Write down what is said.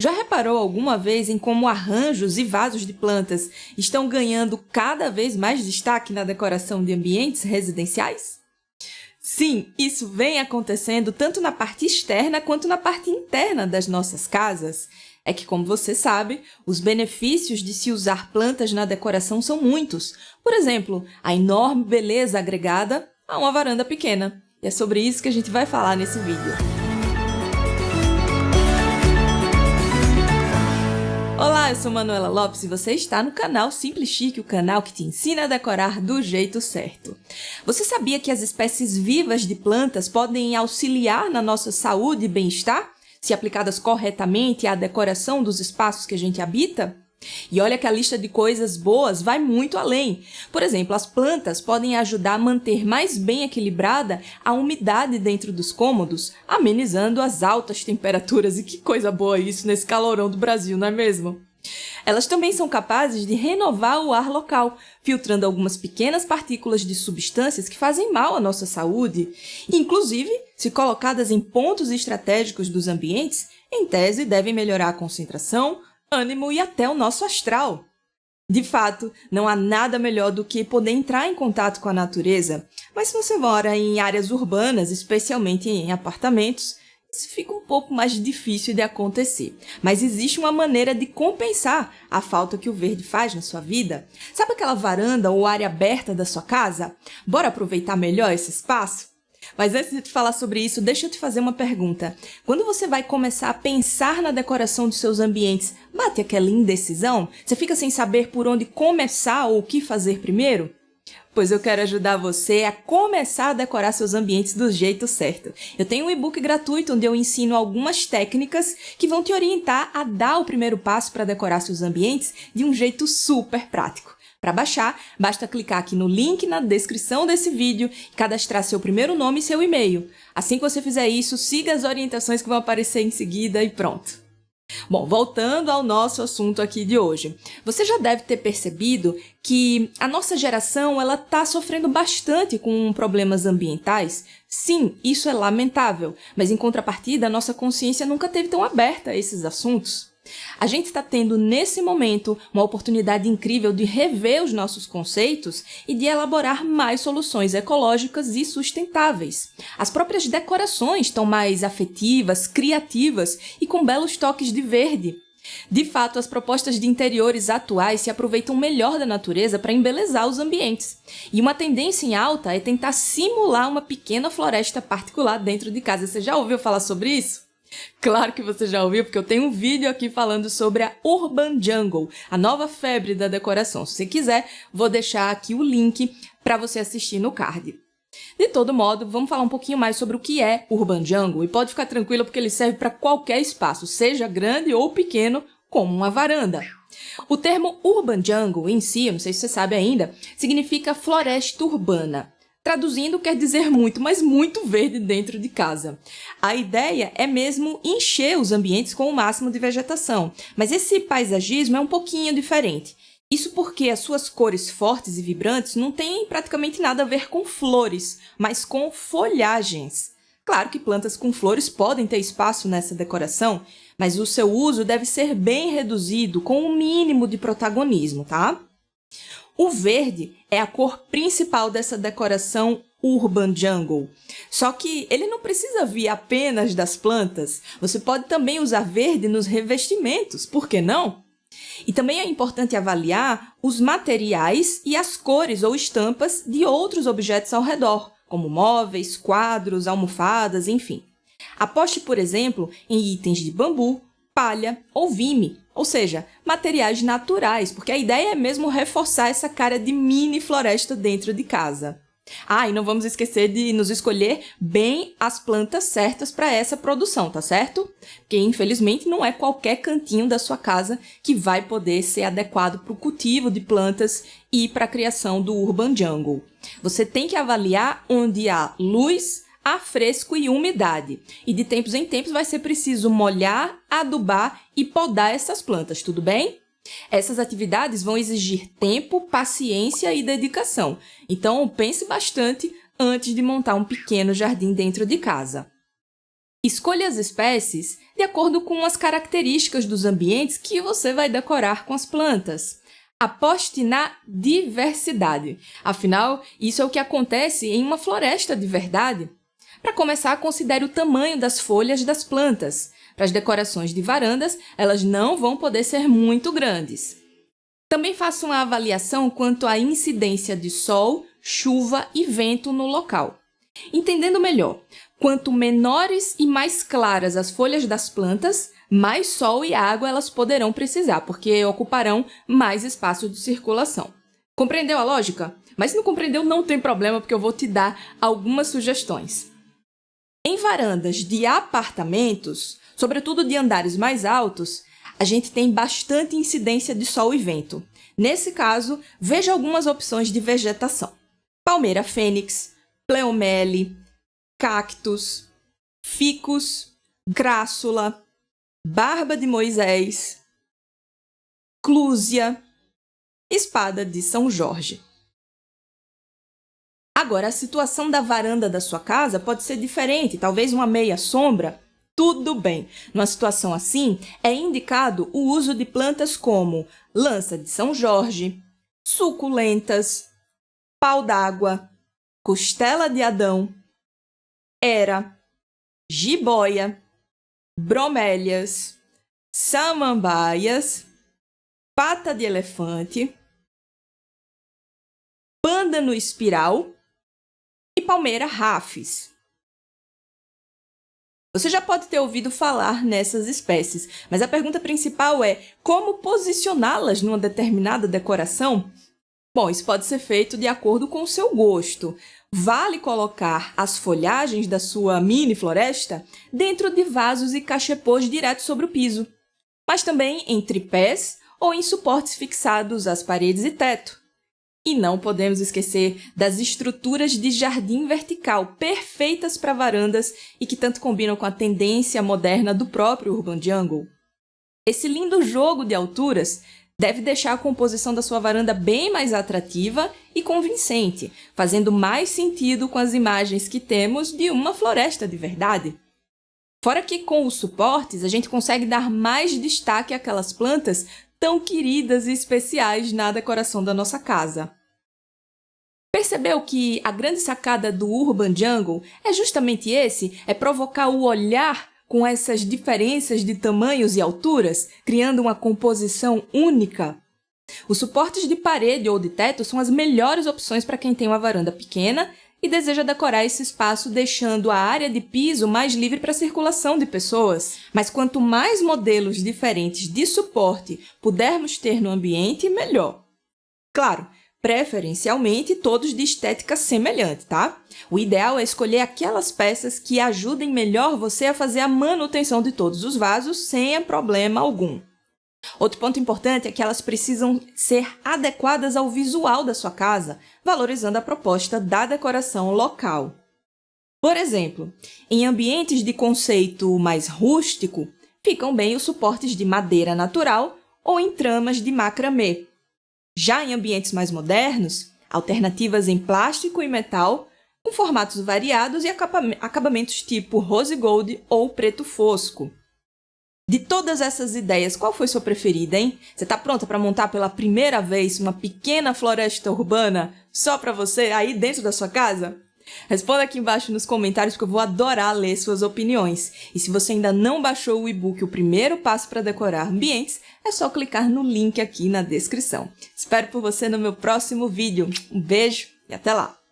Já reparou alguma vez em como arranjos e vasos de plantas estão ganhando cada vez mais destaque na decoração de ambientes residenciais? Sim, isso vem acontecendo tanto na parte externa quanto na parte interna das nossas casas. É que, como você sabe, os benefícios de se usar plantas na decoração são muitos. Por exemplo, a enorme beleza agregada a uma varanda pequena. E é sobre isso que a gente vai falar nesse vídeo. Olá, eu sou Manuela Lopes e você está no canal Simples Chique, o canal que te ensina a decorar do jeito certo. Você sabia que as espécies vivas de plantas podem auxiliar na nossa saúde e bem-estar, se aplicadas corretamente à decoração dos espaços que a gente habita? E olha que a lista de coisas boas vai muito além. Por exemplo, as plantas podem ajudar a manter mais bem equilibrada a umidade dentro dos cômodos, amenizando as altas temperaturas. E que coisa boa isso nesse calorão do Brasil, não é mesmo? Elas também são capazes de renovar o ar local, filtrando algumas pequenas partículas de substâncias que fazem mal à nossa saúde. Inclusive, se colocadas em pontos estratégicos dos ambientes, em tese devem melhorar a concentração, ânimo e até o nosso astral. De fato, não há nada melhor do que poder entrar em contato com a natureza, mas se você mora em áreas urbanas, especialmente em apartamentos, isso fica um pouco mais difícil de acontecer. Mas existe uma maneira de compensar a falta que o verde faz na sua vida. Sabe aquela varanda ou área aberta da sua casa? Bora aproveitar melhor esse espaço? Mas antes de te falar sobre isso, deixa eu te fazer uma pergunta. Quando você vai começar a pensar na decoração dos seus ambientes, bate aquela indecisão? Você fica sem saber por onde começar ou o que fazer primeiro? Pois eu quero ajudar você a começar a decorar seus ambientes do jeito certo. Eu tenho um e-book gratuito onde eu ensino algumas técnicas que vão te orientar a dar o primeiro passo para decorar seus ambientes de um jeito super prático. Para baixar, basta clicar aqui no link na descrição desse vídeo e cadastrar seu primeiro nome e seu e-mail. Assim que você fizer isso, siga as orientações que vão aparecer em seguida e pronto. Bom, voltando ao nosso assunto aqui de hoje. Você já deve ter percebido que a nossa geração está sofrendo bastante com problemas ambientais. Sim, isso é lamentável, mas em contrapartida, a nossa consciência nunca esteve tão aberta a esses assuntos. A gente está tendo, nesse momento, uma oportunidade incrível de rever os nossos conceitos e de elaborar mais soluções ecológicas e sustentáveis. As próprias decorações estão mais afetivas, criativas e com belos toques de verde. De fato, as propostas de interiores atuais se aproveitam melhor da natureza para embelezar os ambientes. E uma tendência em alta é tentar simular uma pequena floresta particular dentro de casa. Você já ouviu falar sobre isso? Claro que você já ouviu, porque eu tenho um vídeo aqui falando sobre a Urban Jungle, a nova febre da decoração. Se você quiser, vou deixar aqui o link para você assistir no card. De todo modo, vamos falar um pouquinho mais sobre o que é Urban Jungle, e pode ficar tranquilo porque ele serve para qualquer espaço, seja grande ou pequeno, como uma varanda. O termo Urban Jungle em si, eu não sei se você sabe ainda, significa floresta urbana. Traduzindo, quer dizer muito, mas muito verde dentro de casa. A ideia é mesmo encher os ambientes com o máximo de vegetação, mas esse paisagismo é um pouquinho diferente. Isso porque as suas cores fortes e vibrantes não têm praticamente nada a ver com flores, mas com folhagens. Claro que plantas com flores podem ter espaço nessa decoração, mas o seu uso deve ser bem reduzido, com um mínimo de protagonismo, tá? O verde é a cor principal dessa decoração Urban Jungle. Só que ele não precisa vir apenas das plantas. Você pode também usar verde nos revestimentos, por que não? E também é importante avaliar os materiais e as cores ou estampas de outros objetos ao redor, como móveis, quadros, almofadas, enfim. Aposte, por exemplo, em itens de bambu, palha ou vime, ou seja, materiais naturais, porque a ideia é mesmo reforçar essa cara de mini floresta dentro de casa. Ah, e não vamos esquecer de nos escolher bem as plantas certas para essa produção, tá certo? Porque, infelizmente, não é qualquer cantinho da sua casa que vai poder ser adequado para o cultivo de plantas e para a criação do Urban Jungle. Você tem que avaliar onde há luz, ar fresco e umidade. E de tempos em tempos vai ser preciso molhar, adubar e podar essas plantas, tudo bem? Essas atividades vão exigir tempo, paciência e dedicação. Então, pense bastante antes de montar um pequeno jardim dentro de casa. Escolha as espécies de acordo com as características dos ambientes que você vai decorar com as plantas. Aposte na diversidade. Afinal, isso é o que acontece em uma floresta de verdade. Para começar, considere o tamanho das folhas das plantas. Para as decorações de varandas, elas não vão poder ser muito grandes. Também faça uma avaliação quanto à incidência de sol, chuva e vento no local. Entendendo melhor, quanto menores e mais claras as folhas das plantas, mais sol e água elas poderão precisar, porque ocuparão mais espaço de circulação. Compreendeu a lógica? Mas se não compreendeu, não tem problema, porque eu vou te dar algumas sugestões. Em varandas de apartamentos, sobretudo de andares mais altos, a gente tem bastante incidência de sol e vento. Nesse caso, veja algumas opções de vegetação. Palmeira fênix, pleomele, cactos, ficus, crassula, barba de Moisés, clúzia, espada de São Jorge. Agora, a situação da varanda da sua casa pode ser diferente, talvez uma meia sombra. Tudo bem. Numa situação assim, é indicado o uso de plantas como lança de São Jorge, suculentas, pau d'água, costela de Adão, era, jiboia, bromélias, samambaias, pata de elefante, pândano espiral e palmeira rafis. Você já pode ter ouvido falar nessas espécies, mas a pergunta principal é como posicioná-las numa determinada decoração? Bom, isso pode ser feito de acordo com o seu gosto. Vale colocar as folhagens da sua mini floresta dentro de vasos e cachepôs direto sobre o piso, mas também em tripés ou em suportes fixados às paredes e teto. E não podemos esquecer das estruturas de jardim vertical perfeitas para varandas e que tanto combinam com a tendência moderna do próprio Urban Jungle. Esse lindo jogo de alturas deve deixar a composição da sua varanda bem mais atrativa e convincente, fazendo mais sentido com as imagens que temos de uma floresta de verdade. Fora que com os suportes a gente consegue dar mais destaque àquelas plantas tão queridas e especiais na decoração da nossa casa. Percebeu que a grande sacada do Urban Jungle é justamente esse? É provocar o olhar com essas diferenças de tamanhos e alturas, criando uma composição única? Os suportes de parede ou de teto são as melhores opções para quem tem uma varanda pequena e deseja decorar esse espaço deixando a área de piso mais livre para a circulação de pessoas. Mas quanto mais modelos diferentes de suporte pudermos ter no ambiente, melhor. Claro, preferencialmente todos de estética semelhante, tá? O ideal é escolher aquelas peças que ajudem melhor você a fazer a manutenção de todos os vasos sem problema algum. Outro ponto importante é que elas precisam ser adequadas ao visual da sua casa, valorizando a proposta da decoração local. Por exemplo, em ambientes de conceito mais rústico, ficam bem os suportes de madeira natural ou em tramas de macramê. Já em ambientes mais modernos, alternativas em plástico e metal, com formatos variados e acabamentos tipo rose gold ou preto fosco. De todas essas ideias, qual foi sua preferida, hein? Você está pronta para montar pela primeira vez uma pequena floresta urbana só para você aí dentro da sua casa? Responda aqui embaixo nos comentários, porque eu vou adorar ler suas opiniões. E se você ainda não baixou o e-book O Primeiro Passo para Decorar Ambientes, é só clicar no link aqui na descrição. Espero por você no meu próximo vídeo. Um beijo e até lá!